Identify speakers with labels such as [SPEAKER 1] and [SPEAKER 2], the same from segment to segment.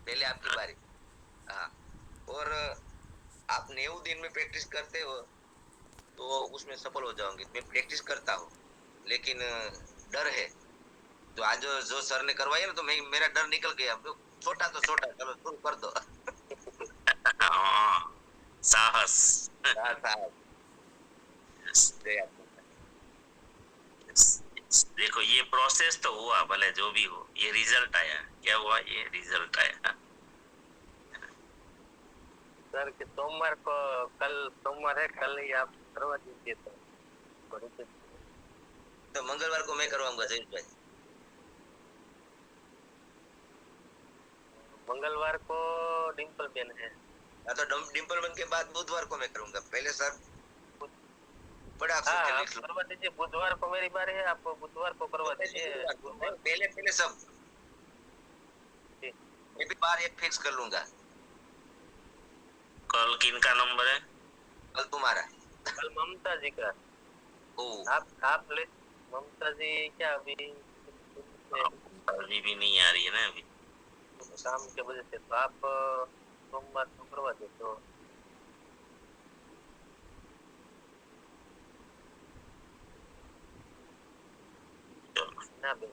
[SPEAKER 1] पहले आपकी बारी। हाँ, और आप 90 दिन में प्रैक्टिस करते हो तो उसमें सफल हो जाओगे। मैं प्रैक्टिस करता हूँ, लेकिन डर है। तो आज जो सर ने करवाया ना, तो मैं मेरा डर निकल गया। तो छोटा तो छोटा, चलो शुरू कर दो।
[SPEAKER 2] हाँ, साहस।
[SPEAKER 1] हाँ साहब, जय आत्मा।
[SPEAKER 2] देखो ये प्रोसेस तो हुआ, भले जो भी हो, ये रिजल्ट आया। क्या हुआ? ये रिजल्ट आया।
[SPEAKER 3] सर कि सोमवार को, कल सोमवार है, कल ही आप करवा दीजिए
[SPEAKER 1] तो मंगलवार को मैं करवाऊंगा जयेश भाई।
[SPEAKER 3] मंगलवार को डिम्पल बेन है।
[SPEAKER 1] हाँ, तो डिम्पल बन के बाद बुधवार को मैं करूंगा। पहले सर बड़ा अक्षर
[SPEAKER 3] हाँ,
[SPEAKER 1] से
[SPEAKER 3] आप
[SPEAKER 1] लिख लो।
[SPEAKER 3] करवा दीजिए। बुधवार को मेरी बारी है, आपको बुधवार को करवा दीजिए।
[SPEAKER 1] पहले पहले सब मैं भी बार एक फिक्स कर लूंगा।
[SPEAKER 2] कल किनका नंबर है?
[SPEAKER 1] कल तुम्हारा।
[SPEAKER 3] कल ममता जी का। आप ले ममता जी क्या अभी
[SPEAKER 2] अभी भी नहीं आ रही है ना अभी
[SPEAKER 3] काम के वजह से, तो आप सोमवार को करवा दो तो ना बे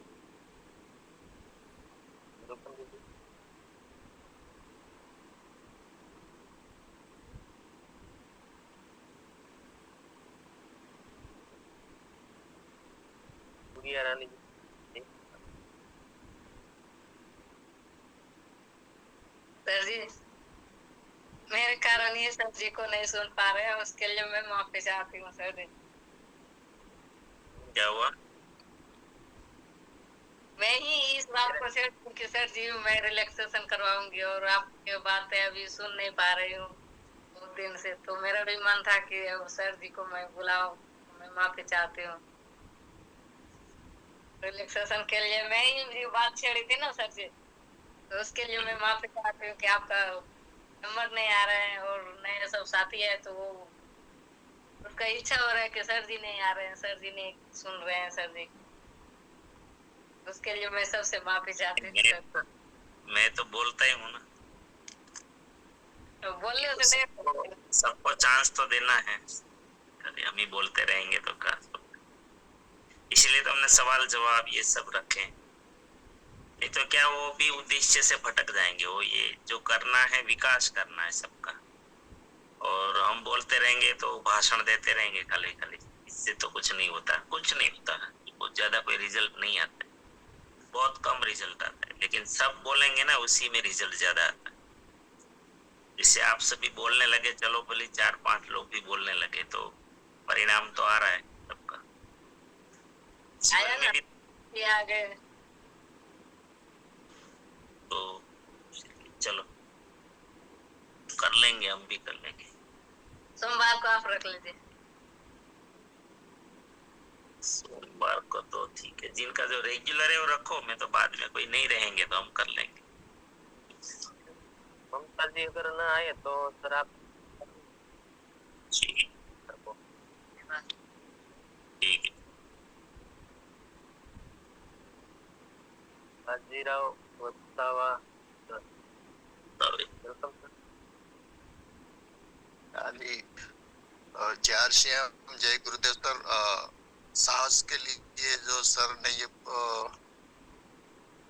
[SPEAKER 3] गुड़िया रानी जी।
[SPEAKER 4] सर जी, मेरे कारण ये सर जी को नहीं सुन पा रहे हैं, उसके लिए मैं माफी चाहती हूँ सर जी।
[SPEAKER 2] क्या हुआ?
[SPEAKER 4] मैं ही इस बात को छेड़ती कि सर जी मैं रिलैक्सेशन करवाऊंगी, और आपकी बातें अभी सुन नहीं पा रही हूँ 2 दिन से। तो मेरा भी मन था कि सर जी को मैं बुलाऊं। मैं माफी चाहती हूँ। रिलैक्सेशन के लिए मैं ही ये बात छेड़ी थी ना सर जी, तो उसके लिए मैं माफी चाहती हूँ कि आपका नंबर नहीं आ रहा है, और नए सब साथी है तो वो उसका इच्छा हो रहा है कि सर जी नहीं आ रहे हैं, सर जी नहीं सुन रहे हैं सर जी। उसके लिए मैं सबसे माफी चाहती हूँ सर।
[SPEAKER 2] मैं तो बोलता ही हूँ ना,
[SPEAKER 4] तो बोलने से
[SPEAKER 2] सबको चांस तो देना है। कभी हम ही बोलते रहेंगे तो क्या? इसलिए तो हमने सवाल जवाब ये सब रखे। नहीं तो क्या, वो भी उद्देश्य से भटक जाएंगे। वो ये जो करना है, विकास करना है सबका, और हम बोलते रहेंगे तो भाषण देते रहेंगे खाली खाली। इससे तो कुछ नहीं होता, कुछ नहीं होता। बहुत ज्यादा कोई रिजल्ट नहीं आता है, बहुत कम रिजल्ट आता है। लेकिन सब बोलेंगे ना, उसी में रिजल्ट ज्यादा आता है। जिससे आप सभी बोलने लगे, चलो भले 4-5 लोग भी बोलने लगे, तो परिणाम तो आ रहा है सबका। जीवन में भी
[SPEAKER 4] आ गए।
[SPEAKER 2] तो चलो कर लेंगे, हम भी कर लेंगे।
[SPEAKER 4] सोमवार को आप रख लीजिए।
[SPEAKER 2] सोमवार को तो ठीक है, जिनका जो रेगुलर है वो रखो। मैं तो बाद में कोई नहीं रहेंगे तो हम कर लेंगे।
[SPEAKER 3] ममता जी अगर ना आए तो सर आप
[SPEAKER 2] ठीक है।
[SPEAKER 3] बाजीराव वत्सावा
[SPEAKER 5] जय श्याम, जय गुरुदेव सर। साहस के लिए जो सर ने ये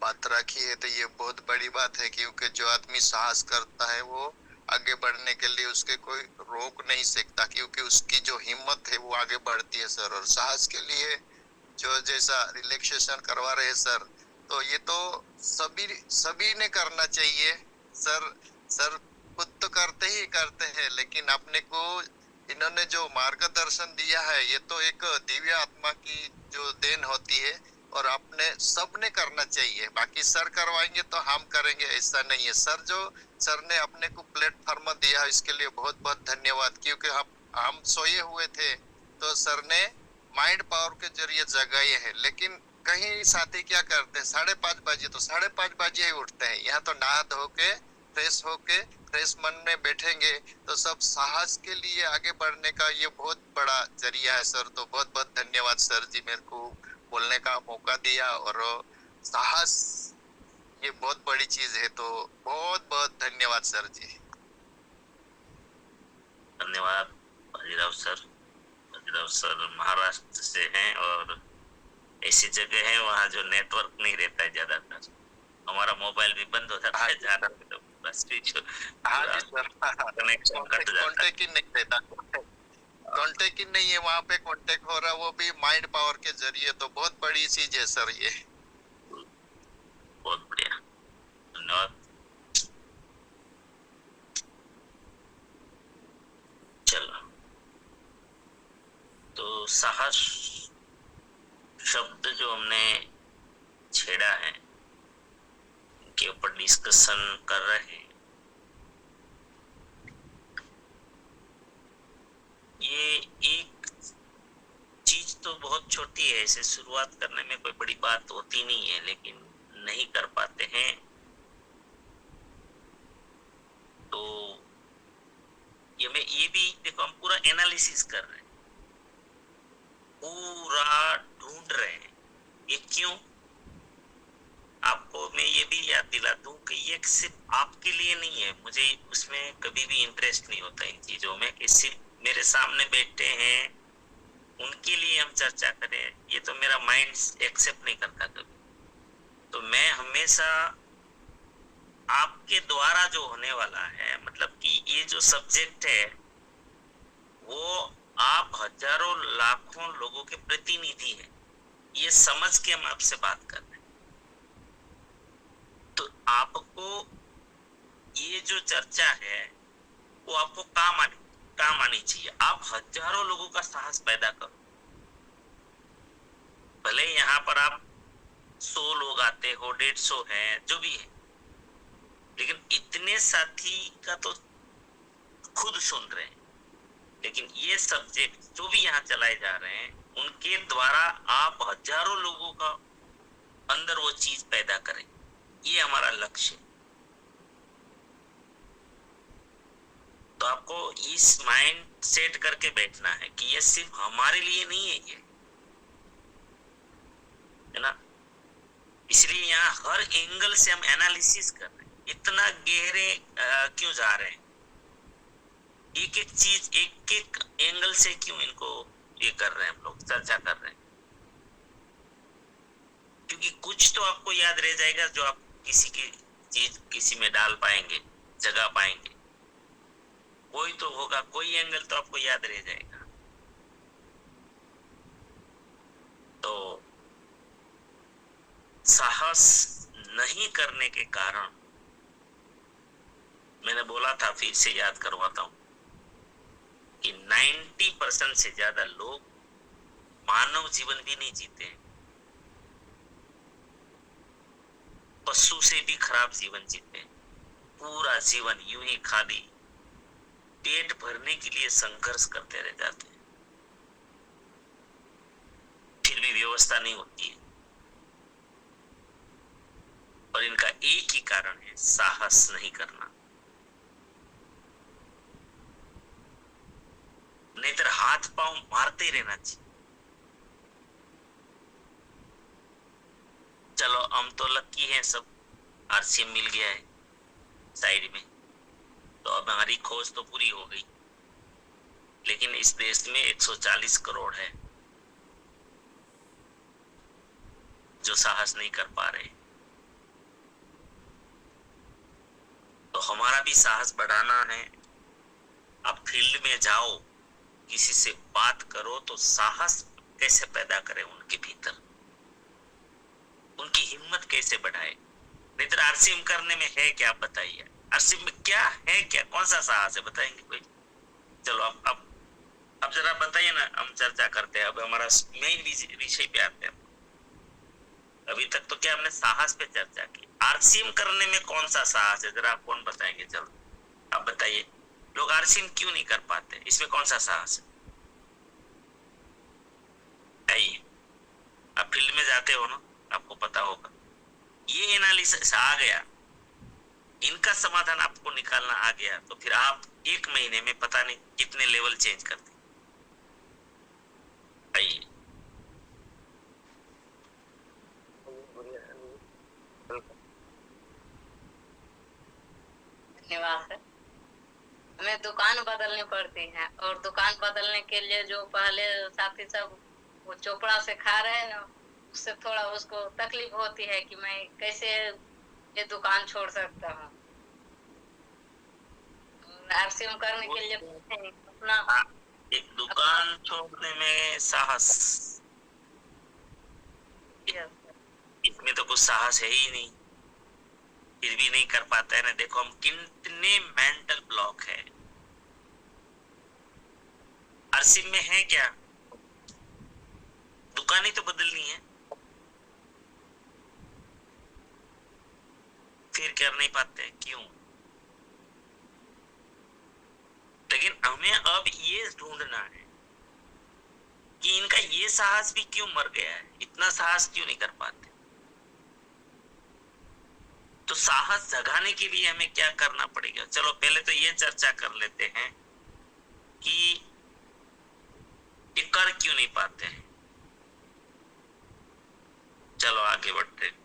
[SPEAKER 5] बात रखी है, तो ये बहुत बड़ी बात है, क्योंकि जो आदमी साहस करता है वो आगे बढ़ने के लिए उसके कोई रोक नहीं सकता, क्योंकि उसकी जो हिम्मत है वो आगे बढ़ती है सर। और साहस के लिए जो जैसा रिलैक्सेशन करवा रहे हैं सर, तो ये तो सभी ने करना चाहिए सर। सर खुद तो करते ही करते हैं, लेकिन अपने को इन्होंने जो मार्गदर्शन दिया है, ये तो एक दिव्य आत्मा की जो देन होती है, और आपने सबने करना चाहिए। बाकी सर करवाएंगे तो हम करेंगे, ऐसा नहीं है सर। जो सर ने अपने को प्लेटफॉर्म दिया, इसके लिए बहुत बहुत धन्यवाद। क्योंकि हम सोए हुए थे, तो सर ने माइंड पावर के जरिए जगाए हैं। लेकिन कहीं साथी क्या करते हैं, 5:30 बजे तो 5:30 बजे ही उठते हैं। यहाँ तो नहा धो के फ्रेश होके फ्रेश मन में बैठेंगे, तो सब साहस के लिए आगे बढ़ने का ये बहुत बड़ा जरिया है सर। तो बहुत बहुत धन्यवाद सर जी, मेरे को बोलने का मौका दिया। और साहस ये बहुत बड़ी चीज है। तो बहुत बहुत धन्यवाद सर जी।
[SPEAKER 2] धन्यवाद बाजीराव सर। बाजीराव सर महाराष्ट्र से हैं और ऐसी जगह है वहाँ जो नेटवर्क नहीं रहता है ज्यादातर, हमारा मोबाइल भी बंद हो जाता है जाना तो बस
[SPEAKER 5] हाँ जी सर,
[SPEAKER 2] कनेक्शन कट जाता है।
[SPEAKER 5] कॉन्टेक्ट ही नहीं रहता, कॉन्टेक्ट ही नहीं है वहाँ पे। कॉन्टेक्ट हो रहा है वो भी माइंड पावर के जरिए। तो बहुत बड़ी चीज है सर ये।
[SPEAKER 2] बहुत बढ़िया, धन्यवाद। चलो, तो साहस शब्द जो हमने छेड़ा है के ऊपर डिस्कशन कर रहे हैं, ये एक चीज तो बहुत छोटी है, इसे शुरुआत करने में कोई बड़ी बात होती नहीं है, लेकिन नहीं कर पाते हैं तो ये भी देखो, हम पूरा एनालिसिस कर रहे हैं, पूरा ढूंढ रहे हैं। ये क्यों? आपको मैं ये भी याद दिला दूं कि ये सिर्फ आपके लिए नहीं है, मुझे उसमें कभी भी इंटरेस्ट नहीं होता इन चीजों में कि सिर्फ मेरे सामने बैठे हैं उनके लिए हम चर्चा करें, ये तो मेरा माइंड एक्सेप्ट नहीं करता कभी। तो मैं हमेशा आपके द्वारा जो होने वाला है, मतलब कि ये जो सब्जेक्ट है वो आप हजारों लाखों लोगों के प्रतिनिधि हैं, ये समझ के हम आपसे बात कर रहे हैं। तो आपको ये जो चर्चा है वो आपको काम आनी चाहिए। आप हजारों लोगों का साहस पैदा करो, भले यहाँ पर आप 100 लोग आते हो, 150 है, जो भी है, लेकिन इतने साथी का तो खुद सुन रहे हैं। लेकिन ये सब्जेक्ट जो भी यहाँ चलाए जा रहे हैं उनके द्वारा आप हजारों लोगों का अंदर वो चीज पैदा करें, ये हमारा लक्ष्य है। तो आपको इस माइंड सेट करके बैठना है कि ये सिर्फ हमारे लिए नहीं है, ये है ना। इसलिए यहाँ हर एंगल से हम एनालिसिस कर रहे हैं, इतना गहरे क्यों जा रहे हैं, एक एक चीज एक एक एंगल से क्यों इनको ये कर रहे हैं, हम लोग चर्चा कर रहे हैं। क्योंकि कुछ तो आपको याद रह जाएगा जो आप किसी की चीज किसी में डाल पाएंगे, जगह पाएंगे, कोई तो होगा, कोई एंगल तो आपको याद रह जाएगा। तो साहस नहीं करने के कारण, मैंने बोला था, फिर से याद करवाता हूं कि 90% से ज्यादा लोग मानव जीवन भी नहीं जीते हैं, पशु से भी खराब जीवन जीते हैं। पूरा जीवन यूं ही खाली पेट भरने के लिए संघर्ष करते रह जाते हैं, फिर भी व्यवस्था नहीं होती है। और इनका एक ही कारण है, साहस नहीं करना। नहीं तो हाथ पांव मारते ही रहना चाहिए। चलो, हम तो लकी हैं, सब आरसीएम मिल गया है साइड में, तो अब हमारी खोज तो पूरी हो गई। लेकिन इस देश में 140 करोड़ है जो साहस नहीं कर पा रहे। तो हमारा भी साहस बढ़ाना है। आप फील्ड में जाओ, किसी से बात करो, तो साहस कैसे पैदा करें उनके भीतर, उनकी हिम्मत कैसे बढ़ाए। नहीं तो आरसीएम करने में है क्या, आप बताइए, आरसीएम में क्या है, क्या कौन सा साहस है, बताएंगे कोई? चलो अब जरा बताइए ना, हम चर्चा करते हैं। अब हमारा मेन विषय पे आते हैं। अभी तक तो क्या हमने साहस पे चर्चा की, आरसीएम करने में कौन सा साहस है, जरा आप कौन बताएंगे? चलो आप बताइए, लोग आरसीएम क्यों नहीं कर पाते, इसमें कौन सा साहस है? आइए, आप फील्ड में जाते हो ना, आपको पता होगा। ये एनालिसिस आ गया, इनका समाधान आपको निकालना आ गया, तो फिर आप 1 महीने में पता नहीं कितने लेवल चेंज करते। आइए,
[SPEAKER 4] निवास है। हमें दुकान बदलनी पड़ती है, और दुकान बदलने के लिए जो पहले साथी सब वो चोपड़ा से खा रहे हैं ना, उससे थोड़ा उसको तकलीफ होती है कि मैं कैसे ये दुकान छोड़ सकता हूँ। आरसीएम करने के लिए अपना
[SPEAKER 2] एक दुकान छोड़ने में साहस, इसमें तो कुछ साहस है ही नहीं, फिर भी नहीं कर पाता है ना। देखो हम कितने मेंटल ब्लॉक है। आरसीएम में है क्या, दुकान ही तो बदलनी है, फिर कर नहीं पाते क्यों? लेकिन हमें अब ये ढूंढना है कि इनका ये साहस भी क्यों मर गया है, इतना साहस क्यों नहीं कर पाते। तो साहस जगाने के लिए हमें क्या करना पड़ेगा? चलो पहले तो ये चर्चा कर लेते हैं कि ये कर क्यों नहीं पाते हैं। चलो आगे बढ़ते हैं।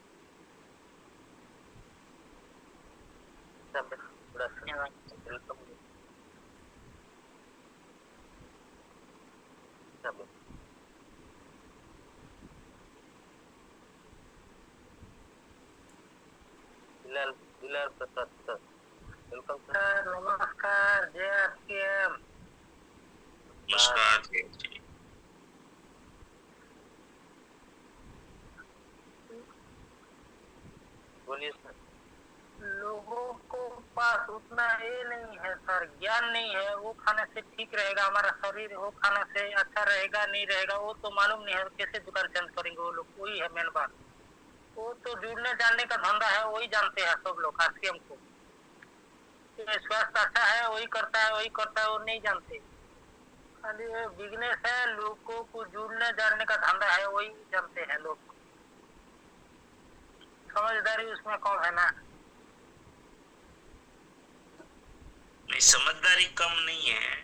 [SPEAKER 3] बिलाल प्रसाद सर, वेलकम सर। नमस्कार, जय आरसीएम।
[SPEAKER 2] नमस्कार जी।
[SPEAKER 3] बोलिए सर। लोगों को पास उतना ये नहीं है सर, ज्ञान नहीं है। वो खाने से ठीक रहेगा हमारा शरीर, वो खाने से अच्छा रहेगा नहीं रहेगा वो तो मालूम नहीं है। कैसे दुकान चेंज करेंगे वो लोग, वही है मेन बात। वो तो जुड़ने जानने का धंधा है, वही जानते हैं सब लोग आरसीएम को। स्वास्थ्य अच्छा है वही करता है, वही करता है, वो नहीं जानते। खाली बिजनेस है, लोगों को जुड़ने जानने का धंधा है, वही जानते हैं लोग। समझदारी उसमें कम है ना।
[SPEAKER 2] नहीं, समझदारी कम नहीं है।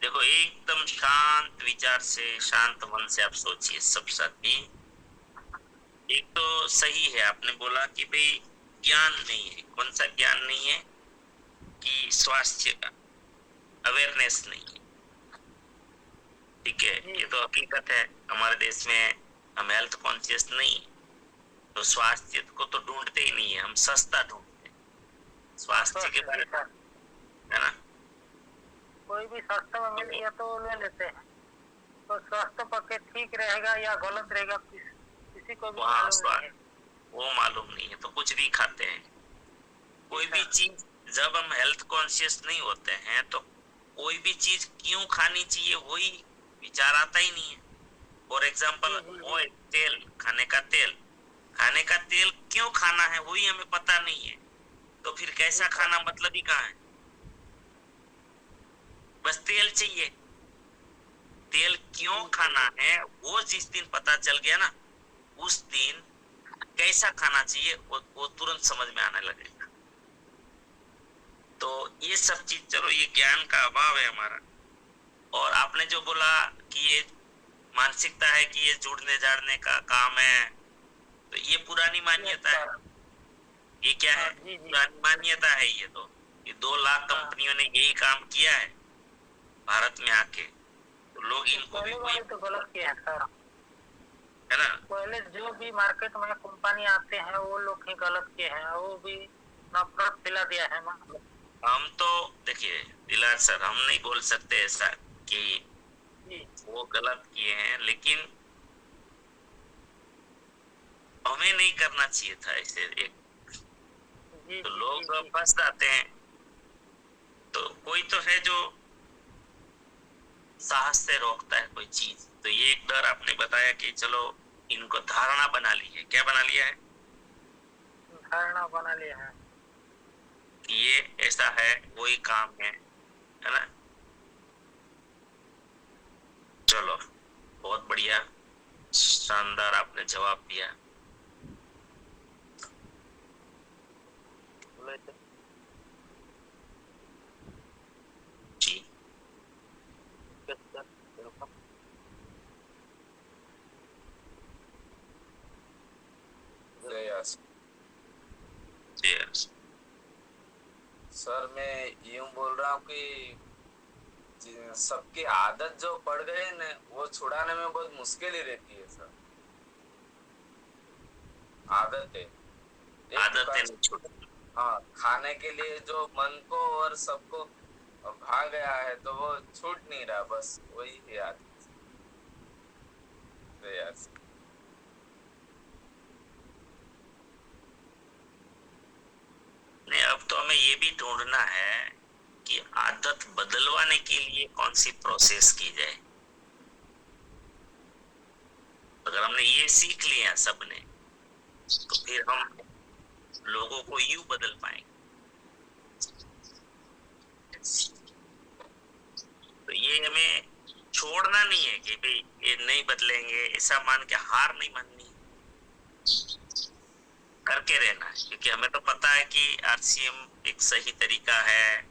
[SPEAKER 2] देखो एकदम शांत विचार से, शांत मन से आप सोचिए सब साथी। एक तो सही है आपने बोला कि भाई ज्ञान नहीं है। कौन सा ज्ञान नहीं है? कि स्वास्थ्य का अवेयरनेस नहीं है। ठीक है, ये तो हकीकत है। हमारे देश में हम हेल्थ कॉन्शियस नहीं, तो स्वास्थ्य को तो ढूंढते ही नहीं है, हम सस्ता ढूंढते हैं स्वास्थ्य के बारे में, है ना।
[SPEAKER 3] कोई भी सस्ते में मिल गया तो ले लेते हैं। तो स्वास्थ्य पक्के ठीक रहेगा या गलत रहेगा किसी को भी मालूम नहीं है।
[SPEAKER 2] वो मालूम नहीं है तो कुछ भी खाते हैं। कोई भी चीज जब हम हेल्थ कॉन्शियस नहीं होते हैं तो कोई भी चीज क्यों खानी चाहिए वही विचार आता ही नहीं है। फॉर एग्जाम्पल ऑयल, तेल, खाने का तेल क्यों खाना है वही हमें पता नहीं है, तो फिर कैसा खाना मतलब ही कहाँ है। बस तेल चाहिए, तेल क्यों खाना है वो जिस दिन पता चल गया ना, उस दिन कैसा खाना चाहिए वो तुरंत समझ में आने लगेगा। तो ये सब चीज, चलो ये ज्ञान का अभाव है हमारा। और आपने जो बोला कि ये मानसिकता है कि ये जुड़ने जाड़ने का काम है, तो ये पुरानी मान्यता है। ये क्या है? पुरानी मान्यता है ये तो। ये 2 लाख कंपनियों ने यही काम किया है भारत में आके, तो लोग इनको भी वही
[SPEAKER 3] तो गलत किया है सर,
[SPEAKER 2] है ना।
[SPEAKER 3] पहले जो भी मार्केट में कंपनी आते हैं वो लोग ही गलत किए हैं, वो भी नफरत फैला दिया है ना।
[SPEAKER 2] हम तो देखिए दिलार सर, हम नहीं बोल सकते ऐसा कि वो गलत किए हैं, लेकिन हमें नहीं करना चाहिए था ऐसे। एक तो लोग फंस जाते हैं, तो कोई तो है जो साहस से रोकता है कोई चीज। तो ये एक डर आपने बताया कि चलो इनको धारणा बना ली है। क्या बना लिया है?
[SPEAKER 3] धारणा बना लिया है
[SPEAKER 2] कि ये ऐसा है, वही काम है ना। चलो बहुत बढ़िया, शानदार आपने जवाब दिया। जी Yes.
[SPEAKER 6] यूं बोल रहा हूँ कि सबकी आदत जो पड़ गई है ना, वो छुड़ाने में बहुत मुश्किल ही रहती है सर। आदत है
[SPEAKER 2] आदतें नहीं छूट।
[SPEAKER 6] हाँ, खाने के लिए जो मन को और सबको भा गया है तो वो छूट नहीं रहा, बस वही है आदत। तो यार
[SPEAKER 2] नहीं, अब तो हमें ये भी ढूंढना है कि आदत बदलवाने के लिए कौन सी प्रोसेस की जाए। अगर हमने ये सीख लिया सबने, तो फिर हम लोगों को यूं बदल पाएंगे। तो ये हमें छोड़ना नहीं है कि भाई ये नहीं बदलेंगे, ऐसा मान के हार नहीं माननी, करके रहना है। क्योंकि हमें तो पता है कि आरसीएम एक सही तरीका है,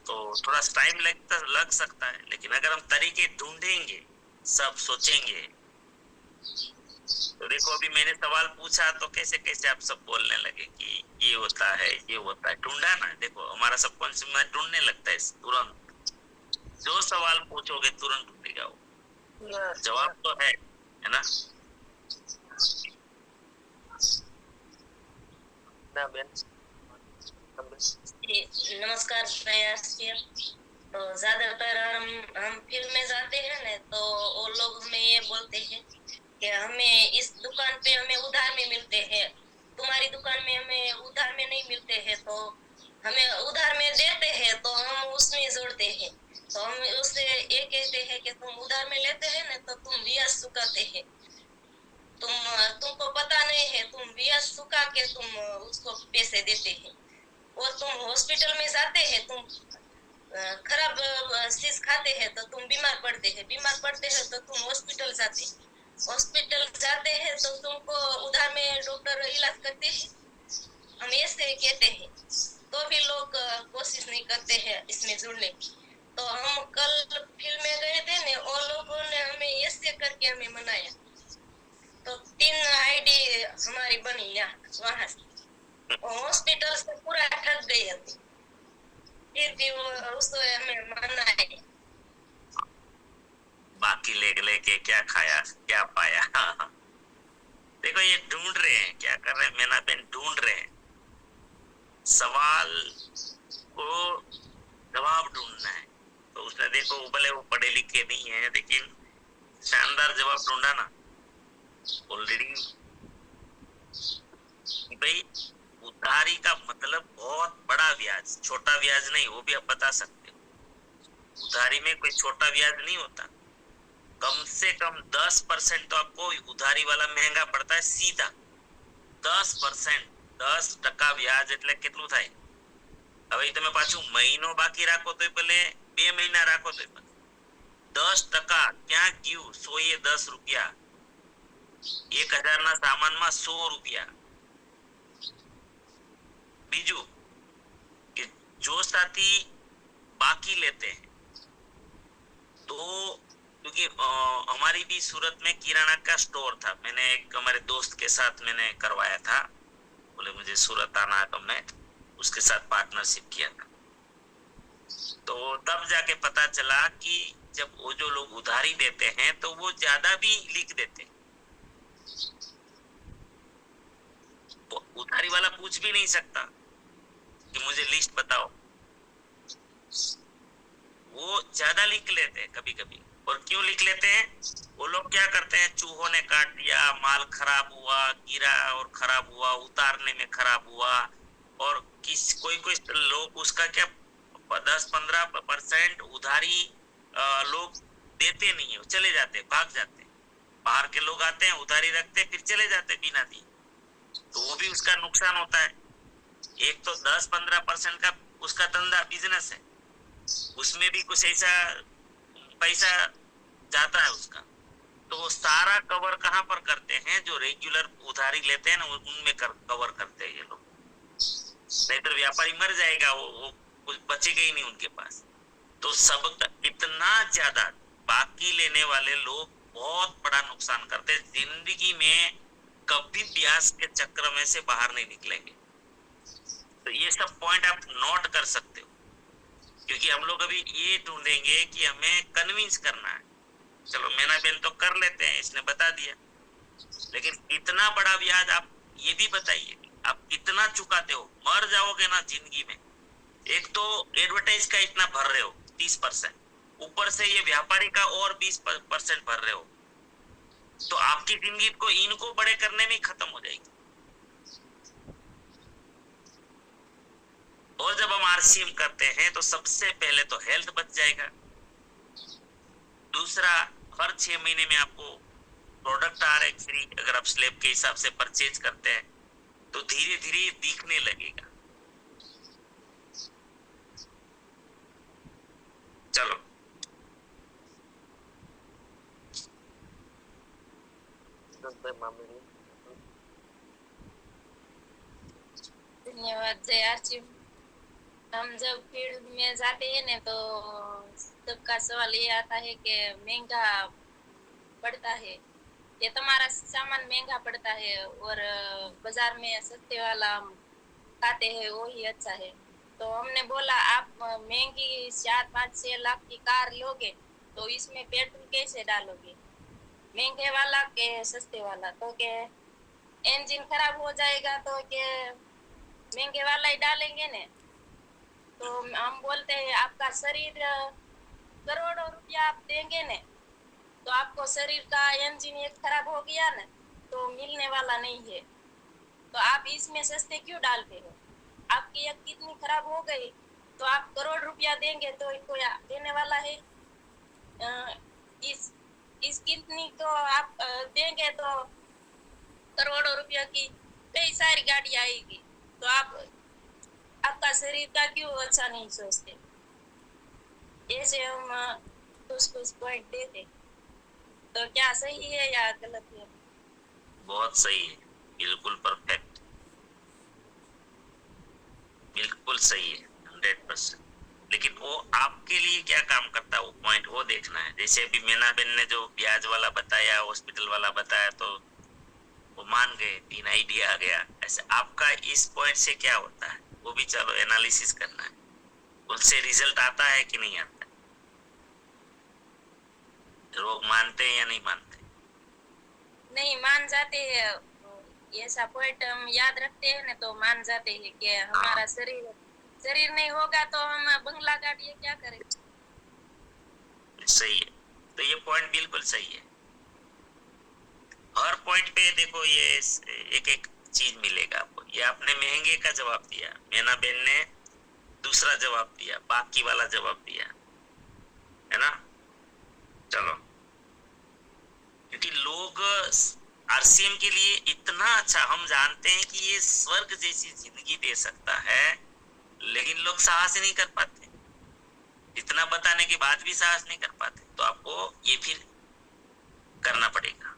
[SPEAKER 2] तो थोड़ा टाइम लग सकता है, लेकिन अगर हम तरीके ढूंढेंगे, सब सोचेंगे, तो देखो अभी मैंने सवाल पूछा तो कैसे कैसे आप सब बोलने लगे कि ये होता है, ये होता है। ढूंढा ना, देखो हमारा सबकॉन्शियस माइंड ढूंढने लगता है तुरंत। जो सवाल पूछोगे तुरंत ढूंढेगा वो। जवाब तो है ना?
[SPEAKER 4] नमस्कार तो ज्यादातर हम फील्ड में जाते हैं ना, तो वो लोग हमें ये बोलते हैं कि हमें इस दुकान पे हमें उधार में मिलते हैं, तुम्हारी दुकान में हमें उधार में नहीं मिलते हैं, तो हमें उधार में देते हैं तो हम उसमें जोड़ते हैं। तो हम उससे ये कहते हैं कि तुम उधार में लेते हैं ना, तो तुम ब्याज चुकाते हैं, तुमको पता नहीं है, तुम ब्याज चुका के तुम उसको पैसे देते हैं। और तुम हॉस्पिटल में जाते हैं, तुम खराब चीज खाते हैं तो तुम बीमार पड़ते हैं तो तुम हॉस्पिटल जाते हैं तो तुमको उधार में डॉक्टर इलाज करते हैं। हम ऐसे कहते हैं, तो भी लोग कोशिश नहीं करते हैं इसमें जुड़ने की। तो हम कल फील्ड में गए थे ना, और लोगों ने हमें ऐसे करके हमें मनाया, तो 3 आईडी हमारी बनी वहां से। हॉस्पिटल से पूरा ठग गई थी, फिर भी वो उसको हमें मनाया।
[SPEAKER 2] बाकी लेके क्या खाया क्या पाया। देखो ये ढूंढ रहे हैं, क्या कर रहे हैं मैना बहन, ढूंढ रहे हैं। सवाल को जवाब ढूंढना है। तो उसने देखो भले वो पढ़े लिखे नहीं है, लेकिन शानदार जवाब ढूंढा ना ऑलरेडी। भाई उधारी का मतलब बहुत बड़ा ब्याज, छोटा ब्याज नहीं, वो भी आप बता सकते हो। उधारी में कोई छोटा ब्याज नहीं होता। कम से कम 10% तो आपको उधारी वाला महंगा पड़ता है सीधा। 10%, 10% ब्याज એટલે કેટલું થાય? હવે તમે પાછું મહિનો બાકી રાખો તો ભલે 2 મહિના રાખો તો 10% ક્યાં ગયું? 100 એ 10 રૂપિયા, 1000 ના સામાનમાં 100 રૂપિયા। બીજું કે જો સાથી बाकी लेते हैं तो, क्योंकि हमारी भी सूरत में किराना का स्टोर था, मैंने एक हमारे दोस्त के साथ मैंने करवाया था, बोले मुझे सूरत आना है तो मैं उसके साथ पार्टनरशिप किया था। तो तब जाके पता चला कि जब वो जो लोग उधारी देते हैं तो वो ज्यादा भी लिख देते हैं। उधारी वाला पूछ भी नहीं सकता कि मुझे लिस्ट बताओ, वो ज्यादा लिख लेते हैं कभी कभी। और क्यों लिख लेते हैं? वो लोग क्या करते हैं, चूहों ने काट दिया, माल खराब हुआ, गिरा और खराब हुआ, उतारने में खराब हुआ, और कोई लोग उसका क्या 10-15% उधारी लोग देते नहीं है, चले जाते, भाग जाते। बाहर के लोग आते हैं, उधारी रखते, फिर चले जाते बिना दिए, तो वो भी उसका नुकसान होता है। एक तो 10-15% का उसका धंधा बिजनेस है, उसमें भी कुछ ऐसा पैसा जाता है उसका। तो वो सारा कवर कहाँ पर करते हैं? जो रेगुलर उधारी लेते हैं ना, उनमें कवर करते हैं ये लोग। नहीं तो व्यापारी मर जाएगा, वो कुछ बचेगा ही नहीं उनके पास। तो सब इतना ज्यादा बाकी लेने वाले लोग बहुत बड़ा नुकसान करते हैं। जिंदगी में कभी ब्याज के चक्र में से बाहर नहीं निकलेंगे। तो ये सब पॉइंट आप नोट कर सकते हो, क्योंकि हम लोग अभी ये ढूंढेंगे कि हमें कन्विंस करना है। चलो मीना बेन तो कर लेते हैं, इसने बता दिया, लेकिन इतना बड़ा ब्याज आप ये भी बताइए आप कितना चुकाते हो। मर जाओगे ना जिंदगी में। एक तो एडवर्टाइज का इतना भर रहे हो 30%, ऊपर से ये व्यापारी का और 20% भर रहे हो, तो आपकी जिंदगी को इनको बड़े करने में खत्म हो जाएगी। और जब हम आरसीएम करते हैं तो सबसे पहले तो हेल्थ बच जाएगा, दूसरा हर 6 महीने में आपको प्रोडक्ट आ रहा है फ्री, अगर आप स्लैब के हिसाब से परचेज करते हैं तो धीरे धीरे दिखने लगेगा। चलो
[SPEAKER 4] धन्यवाद जय आरसी। हम जब फील्ड में जाते हैं ना तो सबका सवाल ये आता है कि महंगा पड़ता है, ये तुम्हारा सामान महंगा पड़ता है और बाजार में सस्ते वाला हम खाते हैं वो ही अच्छा है। तो हमने बोला आप महंगी 4-5-6 लाख की कार लोगे तो इसमें पेट्रोल कैसे डालोगे, महंगे वाला के सस्ते वाला, तो के इंजन खराब हो जाएगा तो के महंगे वाला ही डालेंगे ने। तो हम बोलते हैं आपका शरीर करोड़ों रुपया आप देंगे ने, तो आपको शरीर का इंजन एक खराब हो गया ना तो मिलने वाला नहीं है, तो आप इसमें सस्ते क्यों डालते हो। आपकी एक किडनी खराब हो गई तो आप करोड़ रुपया देंगे तो कोई देने वाला है। इस किडनी को आप देंगे तो करोड़ों रुपया की कई सारी गाड़ी आएगी, तो आप आपका शरीर का क्यों अच्छा नहीं सोचते। ऐसे हम कुछ पॉइंट देते, तो क्या सही है या गलत है।
[SPEAKER 2] बहुत सही है, बिल्कुल परफेक्ट, बिल्कुल सही है 100%। लेकिन वो आपके लिए क्या काम करता है वो पॉइंट वो देखना है। जैसे अभी मीना बेन ने जो ब्याज वाला बताया, हॉस्पिटल वाला बताया, तो वो मान गए, 3 आइडिया आ गया। ऐसे आपका इस पॉइंट से क्या होता है वो भी चलो एनालिसिस करना है, उससे रिजल्ट आता है कि नहीं आता है, लोग मानते हैं या नहीं मानते।
[SPEAKER 4] नहीं मान जाते हैं, ऐसा पॉइंट हम याद रखते हैं ना तो मान जाते हैं कि हमारा शरीर नहीं होगा तो हम बंगला गाड़ी क्या करें।
[SPEAKER 2] सही है, तो ये पॉइंट बिल्कुल सही है। हर पॉइंट पे देखो ये एक एक चीज मिलेगा आपको। ये आपने महंगे का जवाब दिया, मीना बेन ने दूसरा जवाब दिया, बाकी वाला जवाब दिया, है ना। चलो, क्योंकि लोग आरसीएम के लिए इतना अच्छा, हम जानते हैं कि ये स्वर्ग जैसी जिंदगी दे सकता है, लेकिन लोग साहस नहीं कर पाते, इतना बताने के बाद भी साहस नहीं कर पाते। तो आपको ये फिर करना पड़ेगा।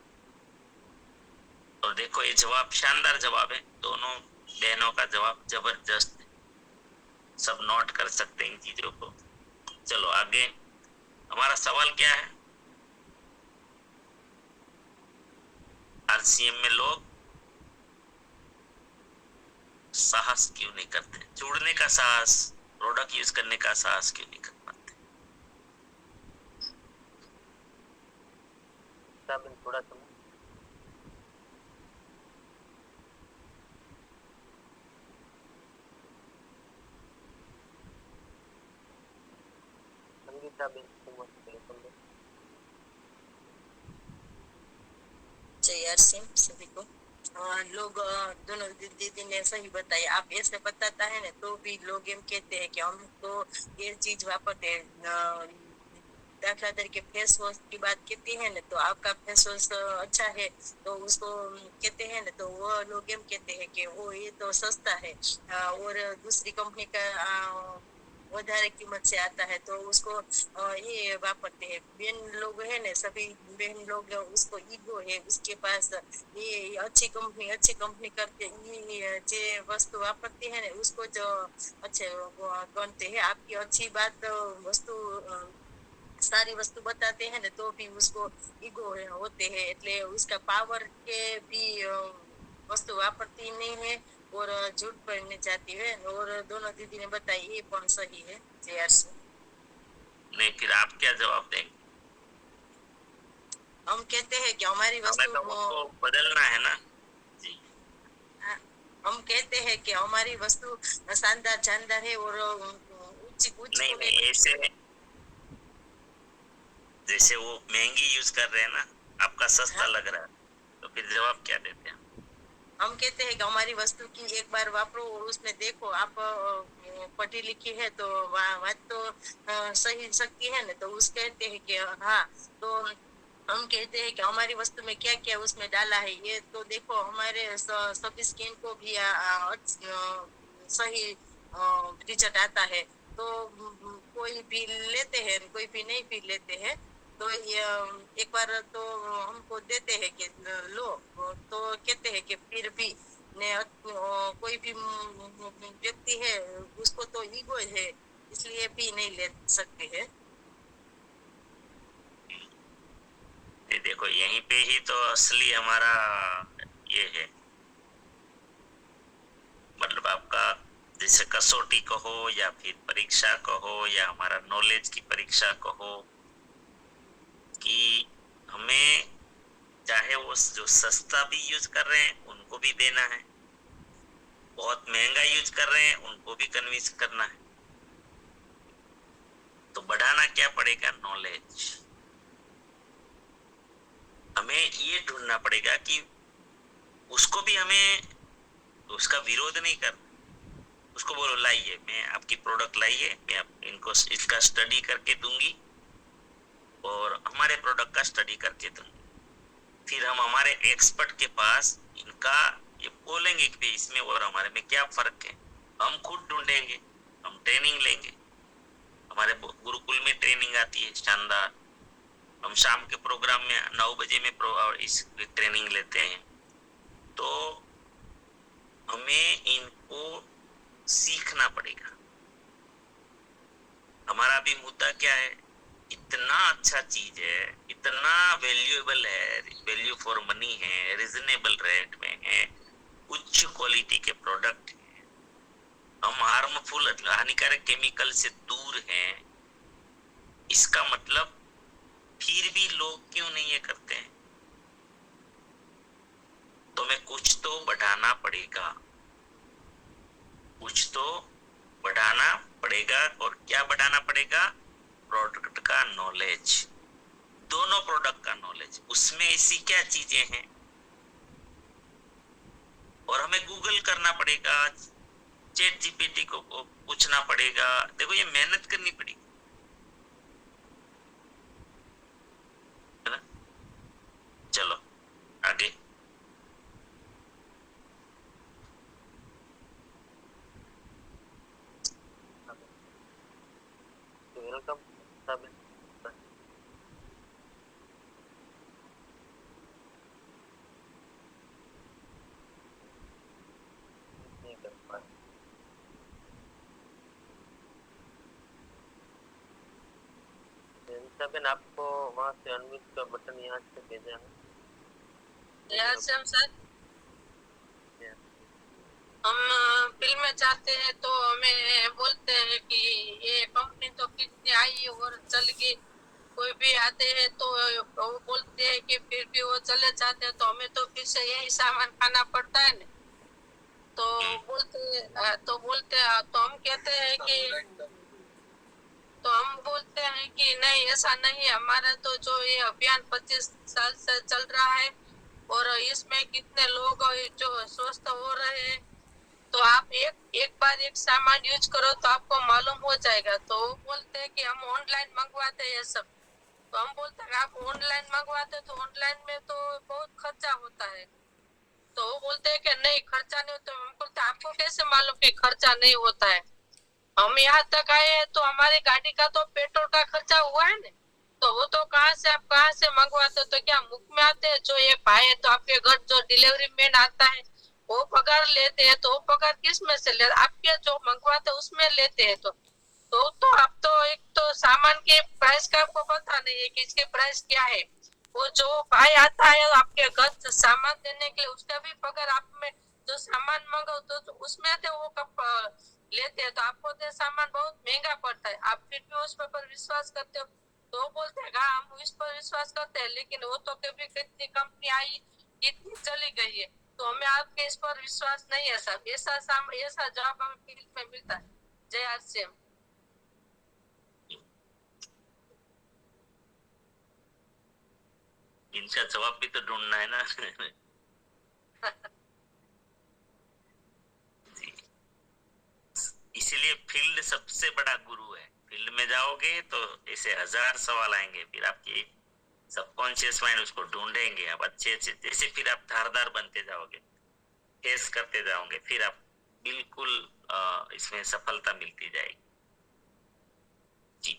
[SPEAKER 2] और देखो ये जवाब शानदार जवाब है, दोनों बहनों का जवाब जबरदस्त है, सब नोट कर सकते हैं इन चीजों को। चलो आगे, हमारा सवाल क्या है, आरसीएम में लोग साहस क्यों नहीं करते, जुड़ने का साहस, प्रोडक्ट यूज करने का साहस क्यों नहीं कर पाते।
[SPEAKER 3] थोड़ा सा संगीता
[SPEAKER 7] जय आरसीएम सभी को। लोग दोनों दीदी ने सही बताया, आप ऐसे बताता है ना तो भी लोग एम कहते हैं कि हम तो ये चीज वापरते हैं। दाखला तरीके फेस वॉश की बात कहती है ना तो आपका फेस वॉश अच्छा है तो उसको कहते हैं ना तो वो लोग एम कहते हैं कि वो ये तो सस्ता है और दूसरी कंपनी का વધારે कीमत से आता है तो उसको ये वापरते हैं। बहन लोग है ना, सभी बहन लोग उसको ईगो है, उसके पास ये अच्छी कंपनी करके ये जे वस्तु वापरती है ना उसको जो अच्छे गणते हैं। आपकी अच्छी बात वस्तु सारी वस्तु बताते हैं ना तो भी उसको ईगो होते हैं, એટલે उसका पावर के भी वस्तु वापरती नहीं है और झूठ पढ़ने जाती है, और दोनों दीदी ने बताई ये पण सही है JRC।
[SPEAKER 2] नहीं, फिर आप क्या जवाब देंगे?
[SPEAKER 7] हम कहते हैं कि हमारी
[SPEAKER 2] हमें
[SPEAKER 7] वस्तु
[SPEAKER 2] तो उसको बदलना है ना जी।
[SPEAKER 7] हम कहते हैं कि हमारी वस्तु शानदार जानदार है और ऊंची ऊंची
[SPEAKER 2] नहीं नहीं, ऐसे जैसे वो महंगी यूज कर रहे हैं ना, आपका सस्ता लग रहा है, तो फिर जवाब क्या देते हैं?
[SPEAKER 7] हम कहते हैं कि हमारी वस्तु की एक बार वापरो और उसमें देखो, आप पढ़ी लिखी है तो बात तो सही सकती है ना, तो उस कहते हैं कि हाँ, तो हम कहते हैं कि हमारी वस्तु में क्या क्या उसमें डाला है, ये तो देखो हमारे सभी स्किन को भी सही रिजल्ट आता है। तो कोई भी लेते हैं, कोई भी नहीं भी लेते हैं, तो ये एक बार तो हमको देते हैं कि लो, तो कहते हैं कि फिर भी ने कोई भी व्यक्ति है उसको तो ईगो है, इसलिए भी नहीं ले सकते हैं।
[SPEAKER 2] ये देखो, यहीं पे ही तो असली हमारा ये है, मतलब आपका जैसे कसौटी कहो या फिर परीक्षा कहो या हमारा नॉलेज की परीक्षा कहो, कि हमें चाहे वो जो सस्ता भी यूज कर रहे हैं उनको भी देना है, बहुत महंगा यूज कर रहे हैं उनको भी कन्विंस करना है। तो बढ़ाना क्या पड़ेगा? नॉलेज। हमें ये ढूंढना पड़ेगा कि उसको भी हमें उसका विरोध नहीं करना, उसको बोलो लाइए, मैं आपकी प्रोडक्ट लाइए, मैं इनको इसका स्टडी करके दूंगी और हमारे प्रोडक्ट का स्टडी करके दूंगी। फिर हम हमारे एक्सपर्ट के पास इनका ये बोलेंगे कि इसमें और हमारे में क्या फर्क है, हम खुद ढूंढेंगे, हम ट्रेनिंग लेंगे। हमारे गुरुकुल में ट्रेनिंग आती है शानदार, हम शाम के प्रोग्राम में 9 बजे में इस ट्रेनिंग लेते हैं। तो हमें इनको सीखना पड़ेगा। हमारा भी मुद्दा क्या है, इतना अच्छा चीज है, इतना वैल्यूएबल है, वैल्यू फॉर मनी है, रिजनेबल रेट में है, उच्च क्वालिटी के प्रोडक्ट हैं, हम हार्मफुल हानिकारक केमिकल से दूर हैं। इसका मतलब फिर भी लोग क्यों नहीं ये करते हैं? तो हमें कुछ तो बढ़ाना पड़ेगा, कुछ तो बढ़ाना पड़ेगा। और क्या बढ़ाना पड़ेगा? प्रोडक्ट का नॉलेज, दोनों प्रोडक्ट का नॉलेज। उसमें ऐसी क्या चीजें हैं, और हमें गूगल करना पड़ेगा, चैट जीपीटी को पूछना पड़ेगा। देखो, ये मेहनत करनी पड़ेगी, है ना? चलो आगे।
[SPEAKER 1] वेलकम सब नहीं कर पाए। बेन आपको वहां से अनम्यूट का बटन यहाँ से भेजा है।
[SPEAKER 8] यार सर, हम फिल्म में जाते हैं तो हमें बोलते हैं कि ये कंपनी तो कितनी आई और चल गई। कोई भी आते हैं तो वो बोलते हैं कि फिर भी वो चले जाते हैं, तो हमें तो फिर से यही सामान खाना पड़ता है ना। तो बोलते हैं तो हम कहते हैं कि हम बोलते हैं कि नहीं, ऐसा नहीं। हमारा तो जो ये अभियान 25 साल से चल रहा है और इसमें कितने लोग जो स्वस्थ हो रहे हैं, तो आप एक बार एक सामान यूज करो तो आपको मालूम हो जाएगा। तो वो बोलते हैं कि हम ऑनलाइन मंगवाते हैं ये सब। तो हम बोलते हैं आप ऑनलाइन मंगवाते तो ऑनलाइन में तो बहुत खर्चा होता है। तो वो बोलते हैं कि नहीं, खर्चा नहीं होता। हम बोलते आपको कैसे मालूम कि खर्चा नहीं होता है? हम यहाँ तक आए हैं तो हमारी गाड़ी का तो पेट्रोल का खर्चा हुआ है ना। तो वो तो कहाँ से मंगवाते? तो क्या मुख में आते हैं? जो ये भाई है तो आपके घर जो डिलीवरी मैन आता है वो पगार लेते हैं। तो वो पगार किस में से लेते? आपके जो मंगवाते उसमें लेते हैं। तो आप तो एक तो सामान के प्राइस का आपको पता नहीं है कि इसके प्राइस क्या है। वो जो भाई आता है आपके घर सामान देने के लिए, उसका भी पगार आप में जो सामान मंगाओ तो उसमें से वो कप लेते हैं, तो आपको तो सामान बहुत महंगा पड़ता है, आप फिर भी उस पर विश्वास करते हो। तो वो बोलते हैं हाँ हम इस पर विश्वास करते हैं, लेकिन वो तो कभी कितनी कंपनी आई कितनी चली गई है, तो हमें आपके इस पर विश्वास नहीं है साहब। ऐसा जवाब हमें फील्ड में मिलता है। जय आरसीएम।
[SPEAKER 2] इनका जवाब भी तो ढूंढना है ना। जी, इसीलिए फील्ड सबसे बड़ा गुरु है। फील्ड में जाओगे तो ऐसे 1000 सवाल आएंगे, फिर आपकी सबकॉन्शियस माइंड उसको ढूंढेंगे। अब अच्छे अच्छे जैसे फिर आप धारदार बनते जाओगे, फेस करते जाओगे, फिर आप बिल्कुल इसमें सफलता मिलती जाएगी। जी,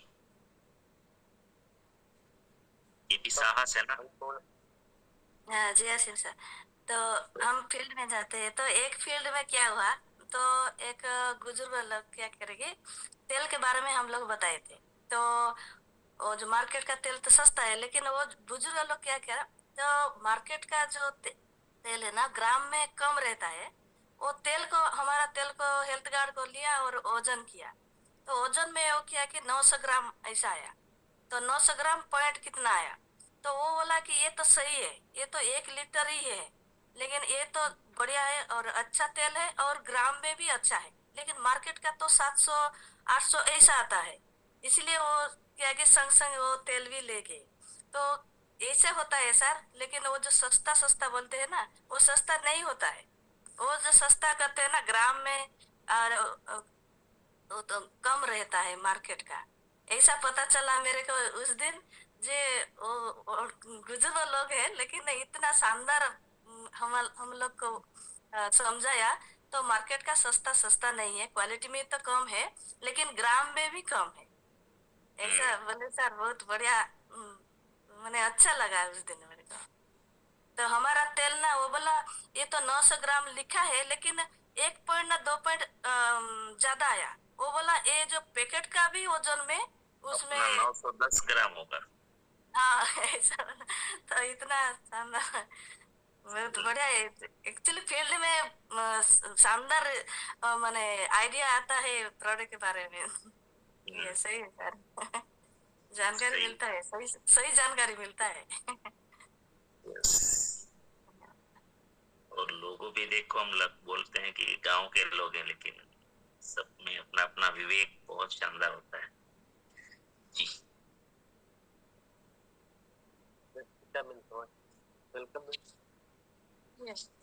[SPEAKER 2] ये भी साहस है ना।
[SPEAKER 9] हाँ जी आसिम सर। तो हम फील्ड में जाते हैं, तो एक फील्ड में क्या हुआ, तो एक बुजुर्ग लोग क्या करेंगे, तेल के बारे में हम लोग बताए थे। तो वो जो मार्केट का तेल तो सस्ता है, लेकिन वो बुजुर्ग लोग क्या करा, तो मार्केट का जो तेल है ना ग्राम में कम रहता है, वो तेल को हमारा तेल को हेल्थ गार्ड को लिया और ओजन किया। तो ओजन में वो किया कि 900 ग्राम ऐसा आया। तो 900 ग्राम पॉइंट कितना आया, तो वो बोला कि ये तो सही है, ये तो 1 लीटर ही है, लेकिन ये तो बढ़िया है और अच्छा तेल है और ग्राम में भी अच्छा है, लेकिन मार्केट का तो 700 800 ऐसा आता है। इसलिए वो क्या कि संग संग वो तेल भी ले गए। तो ऐसे होता है सर, लेकिन वो जो सस्ता सस्ता बोलते हैं ना, वो सस्ता नहीं होता है। वो जो सस्ता करते हैं ना ग्राम में, और वो तो कम रहता है मार्केट का। ऐसा पता चला मेरे को उस दिन। जे वो गुजर लोग हैं, लेकिन इतना शानदार हम लोग को समझाया। तो मार्केट का सस्ता सस्ता नहीं है, क्वालिटी में तो कम है, लेकिन ग्राम में भी कम है। ऐसा बोले सर, बहुत बढ़िया। मैंने अच्छा लगा उस दिन मेरे को। तो हमारा तेल ना, वो बोला ये तो 900 ग्राम लिखा है, लेकिन 1 पॉइंट ना 2 पॉइंट ज्यादा आया। वो बोला ये जो पैकेट का भी वजन में उसमें
[SPEAKER 2] 910 ग्राम होगा।
[SPEAKER 9] हाँ ऐसा बोला। तो इतना शानदार, बहुत बढ़िया है। एक्चुअली फील्ड में शानदार माने आइडिया आता है प्रोडक्ट के बारे में। ये सही है सर। जानकारी
[SPEAKER 2] सही।
[SPEAKER 9] मिलता है, सही सही जानकारी मिलता है।
[SPEAKER 2] और लोगों भी देखो, हम लोग बोलते हैं कि गांव के लोग हैं, लेकिन सब में अपना अपना विवेक बहुत शानदार होता है। जी,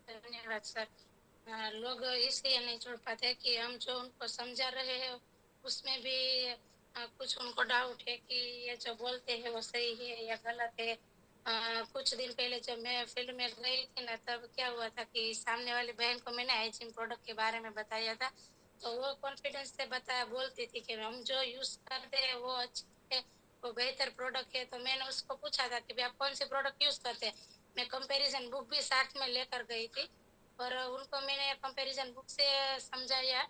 [SPEAKER 8] धन्यवाद सर। लोग इसलिए नहीं छोड़ पाते कि हम जो उनको समझा रहे हैं उसमें भी कुछ उनको डाउट है कि ये जो बोलते हैं वो सही है या गलत है। कुछ दिन पहले जब मैं फील्ड में गई थी ना, तब क्या हुआ था कि सामने वाली बहन को मैंने हाइजीन प्रोडक्ट के बारे में बताया था, तो वो कॉन्फिडेंस से बोलती थी कि हम जो यूज करते हैं वो अच्छे है, वो बेहतर प्रोडक्ट है। तो मैंने उसको पूछा था कि आप कौन से प्रोडक्ट यूज करते हैं। मैं कंपैरिजन बुक भी साथ में लेकर गई थी, और उनको मैंने कंपैरिजन बुक से समझाया,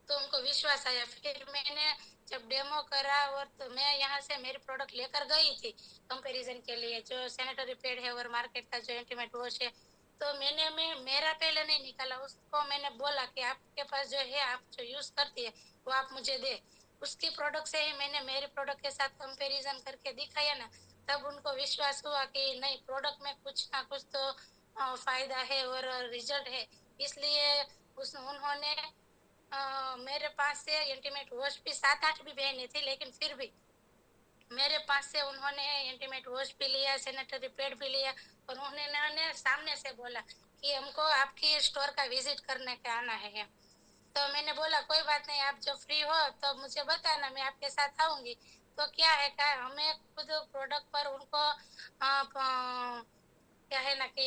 [SPEAKER 8] तो उनको विश्वास आया। फिर मैंने जब डेमो करा, और तो मैं यहाँ से मेरी प्रोडक्ट लेकर गई थी कंपैरिजन के लिए, जो सैनिटरी पैड है और मार्केट का जो इंटीमेट वॉश है। तो मैं मेरा पहले नहीं निकाला, उसको मैंने बोला कि आपके पास जो है, आप जो यूज करती है वो आप मुझे दे। उसकी प्रोडक्ट से ही मैंने मेरी प्रोडक्ट के साथ कंपैरिजन करके दिखाया ना, तब उनको विश्वास हुआ कि नहीं, प्रोडक्ट में कुछ ना कुछ तो फायदा है और रिजल्ट है। इसलिए उन्होंने मेरे पास से इंटीमेट वॉश भी 7-8 भी बहनें थी, लेकिन फिर भी मेरे पास से उन्होंने इंटीमेट वॉश भी लिया, सैनिटरी पैड भी लिया, और उन्होंने सामने से बोला कि हमको आपकी स्टोर का विजिट करने के आना है। तो मैंने बोला कोई बात नहीं, आप जब फ्री हो तो मुझे बताना, मैं आपके साथ आऊंगी। तो क्या है क्या, हमें खुद प्रोडक्ट पर उनको क्या है ना कि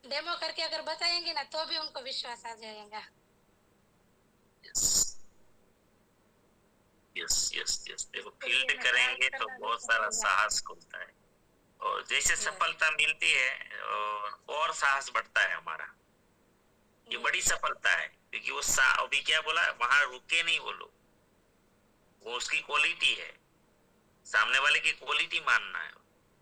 [SPEAKER 8] डेमो करके अगर बताएंगे ना, तो भी उनको विश्वास आ जाएगा।
[SPEAKER 2] Yes yes yes. देखो, फील्ड करेंगे तो बहुत सारा साहस खुलता है, और जैसे सफलता मिलती है और साहस बढ़ता है हमारा। ये बड़ी सफलता है, क्योंकि वो अभी क्या बोला, वहां रुके नहीं वो लोग, वो उसकी क्वालिटी है, सामने वाले की क्वालिटी मानना है।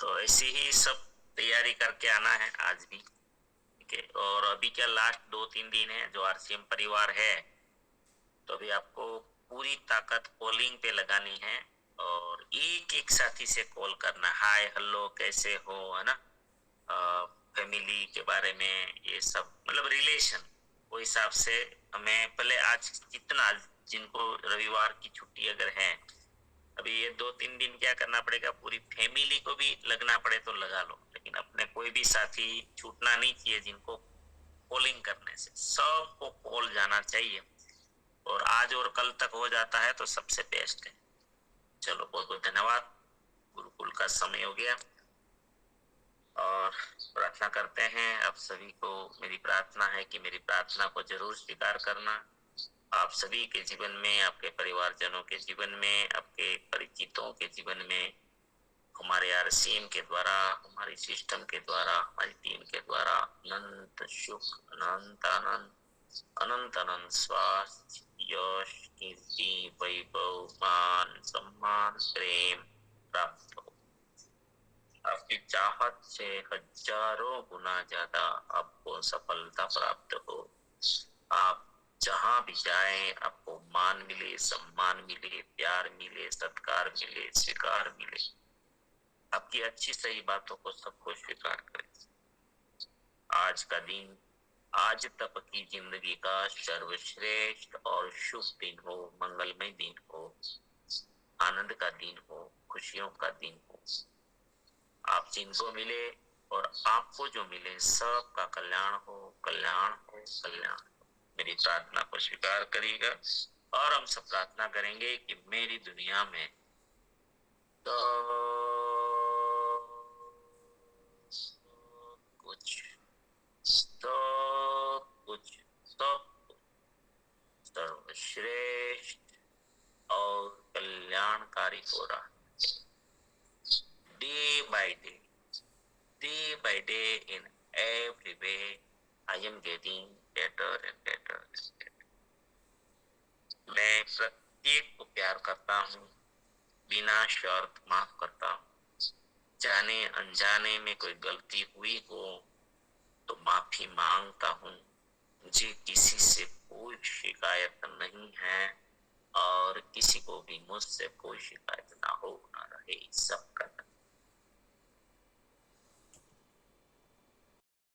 [SPEAKER 2] तो ऐसी ही सब तैयारी करके आना है आज भी, ठीक है। और अभी क्या लास्ट 2-3 दिन है जो आरसीएम परिवार है, तो अभी आपको पूरी ताकत कॉलिंग पे लगानी है और एक एक साथी से कॉल करना, हाय हेलो कैसे हो, है ना, फैमिली के बारे में, ये सब मतलब रिलेशन, वो हिसाब से हमें पहले आज जितना, जिनको रविवार की छुट्टी अगर है, अभी ये 2-3 दिन क्या करना पड़ेगा, पूरी फैमिली को भी लगना पड़े तो लगा लो, लेकिन अपने कोई भी साथी छूटना नहीं चाहिए जिनको कॉलिंग करने से, सबको कॉल जाना चाहिए। और आज और कल तक हो जाता है तो सबसे बेस्ट है। चलो बहुत बहुत धन्यवाद। गुरुकुल का समय हो गया और प्रार्थना करते हैं। आप सभी को मेरी प्रार्थना है कि मेरी प्रार्थना को जरूर स्वीकार करना। आप सभी के जीवन में, आपके परिवारजनों के जीवन में, आपके परिचितों के जीवन में, हमारे आरसीएम के द्वारा, हमारी सिस्टम के द्वारा, हमारी टीम के द्वारा अनंत सुख, अनंत आनंद, अनंत अनंत स्वास्थ्य, यश, कीर्ति, वैभव, मान, सम्मान, प्रेम प्राप्त हो। आपकी चाहत से हजारों गुना ज्यादा आपको सफलता प्राप्त हो। आप जहां भी जाएं आपको मान मिले, सम्मान मिले, प्यार मिले, सत्कार मिले, स्वीकार मिले। आपकी अच्छी सही बातों को सबको स्वीकार करें। आज का दिन, आज तक की जिंदगी का सर्वश्रेष्ठ और शुभ दिन हो, मंगलमय दिन हो, आनंद का दिन हो, खुशियों का दिन हो। आप जिनको मिले और आपको जो मिले सबका कल्याण हो, कल्याण हो, कल्याण हो। मेरी प्रार्थना को स्वीकार करिएगा और हम सब प्रार्थना करेंगे कि मेरी दुनिया में तो कुछ सर्वश्रेष्ठ और कल्याणकारी हो रहा है। Day by day in every way I am getting better and better. मैं प्रत्येक को प्यार करता हूँ, बिना शर्त माफ करता हूँ। जाने अनजाने में कोई गलती हुई हो तो माफी मांगता हूँ। मुझे किसी से कोई शिकायत नहीं है और किसी को भी मुझसे कोई शिकायत ना हो, ना रहे। सबका